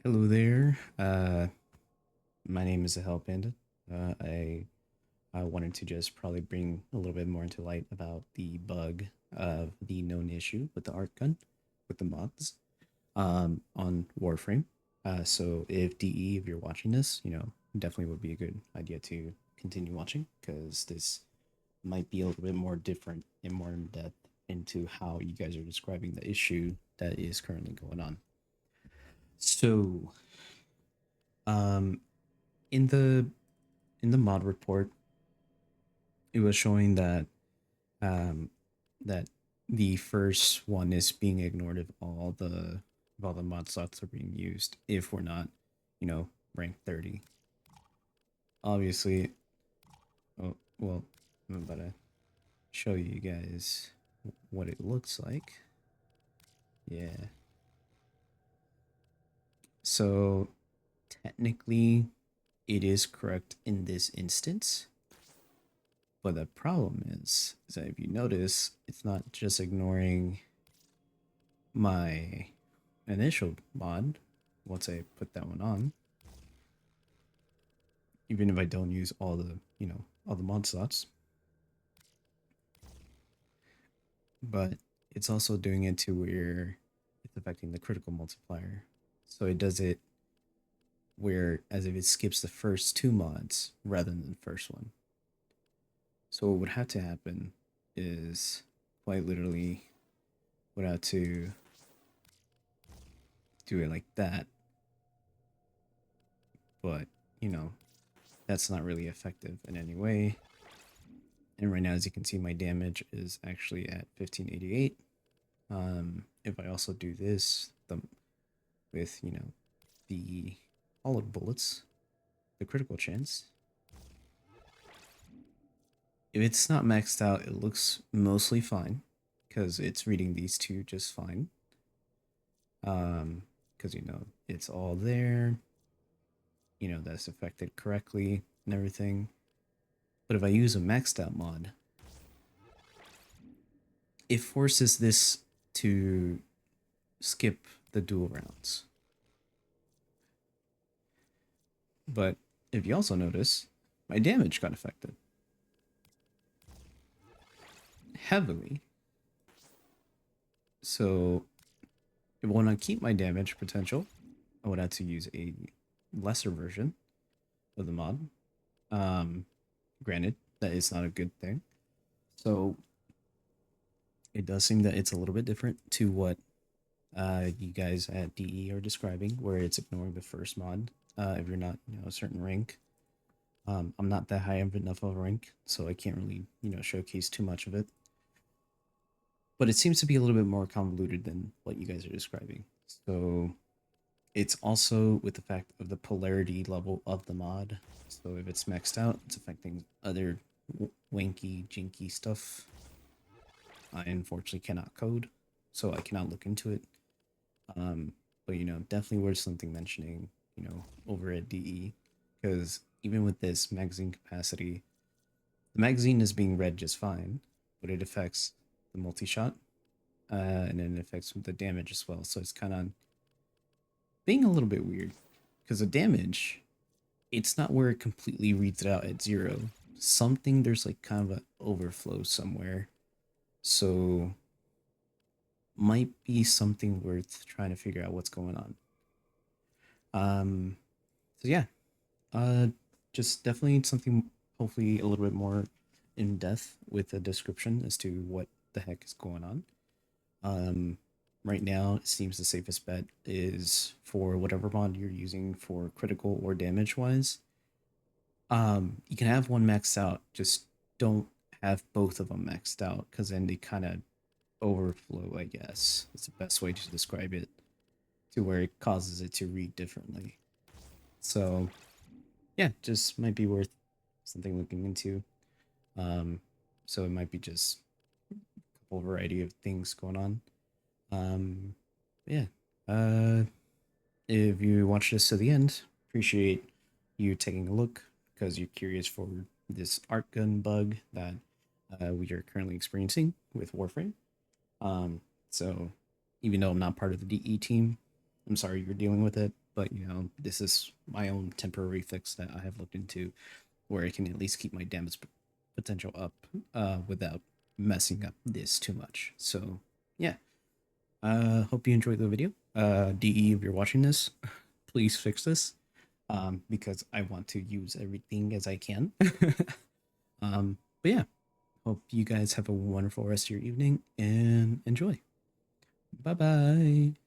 Hello there. My name is the Hell Panda. I wanted to just probably bring a little bit more into light about the bug of the known issue with the Archgun, with the mods, on Warframe. So if DE, if you're watching this, definitely would be a good idea to continue watching because this might be a little bit more different and more in depth into how you guys are describing the issue that is currently going on. So, um, in the mod report, it was showing that um that the first one is being ignored if all the mod slots are being used if we're not, rank 30. Obviously, oh well, I'm about to show you guys what it looks like. Yeah. So technically it is correct in this instance. But the problem is that if you notice, it's not just ignoring my initial mod once I put that one on. Even if I don't use all the mod slots. But it's also doing it to where it's affecting the critical multiplier. So it does it where as if it skips the first two mods rather than the first one. So what would have to happen is quite literally would have to do it like that. But, that's not really effective in any way. And right now, as you can see, my damage is actually at 1588. If I also do this with, the hollowed bullets, the critical chance, if it's not maxed out, it looks mostly fine because it's reading these two just fine. Because, it's all there, that's affected correctly and everything. But if I use a maxed out mod, it forces this to skip the dual rounds. But if you also notice, my damage got affected heavily. So if I want to keep my damage potential, I would have to use a lesser version of the mod. Granted, that is not a good thing. So it does seem that it's a little bit different to what you guys at DE are describing, where it's ignoring the first mod if you're not, a certain rank. I'm not that high of enough of a rank, so I can't really, showcase too much of it. But it seems to be a little bit more convoluted than what you guys are describing. So it's also with the fact of the polarity level of the mod. So if it's maxed out, it's affecting other wanky, jinky stuff. I unfortunately cannot code, so I cannot look into it. But definitely worth something mentioning, over at DE, because even with this magazine capacity, the magazine is being read just fine, but it affects the multi-shot, and then it affects the damage as well. So it's kind of being a little bit weird, because the damage, it's not where it completely reads it out at 0. There's like kind of an overflow somewhere. So might be something worth trying to figure out what's going on. So yeah, uh, just definitely something hopefully a little bit more in depth with a description as to what the heck is going on. Right now, it seems the safest bet is for whatever mod you're using for critical or damage wise. You can have one maxed out, just don't have both of them maxed out because then they kind of overflow, I guess. It's the best way to describe it, to where it causes it to read differently. So, yeah, just might be worth something looking into. Um, so it might be just a couple variety of things going on. Um, yeah. Uh, if you watch this to the end, appreciate you taking a look because you're curious for this art gun bug that we are currently experiencing with Warframe. So even though I'm not part of the DE team, I'm sorry you're dealing with it. but you know, this is my own temporary fix that I have looked into, where I can at least keep my damage potential up without messing up this too much. So yeah, hope you enjoyed the video. DE, if you're watching this, please fix this, because I want to use everything as I can. But yeah, hope you guys have a wonderful rest of your evening and enjoy. Bye bye.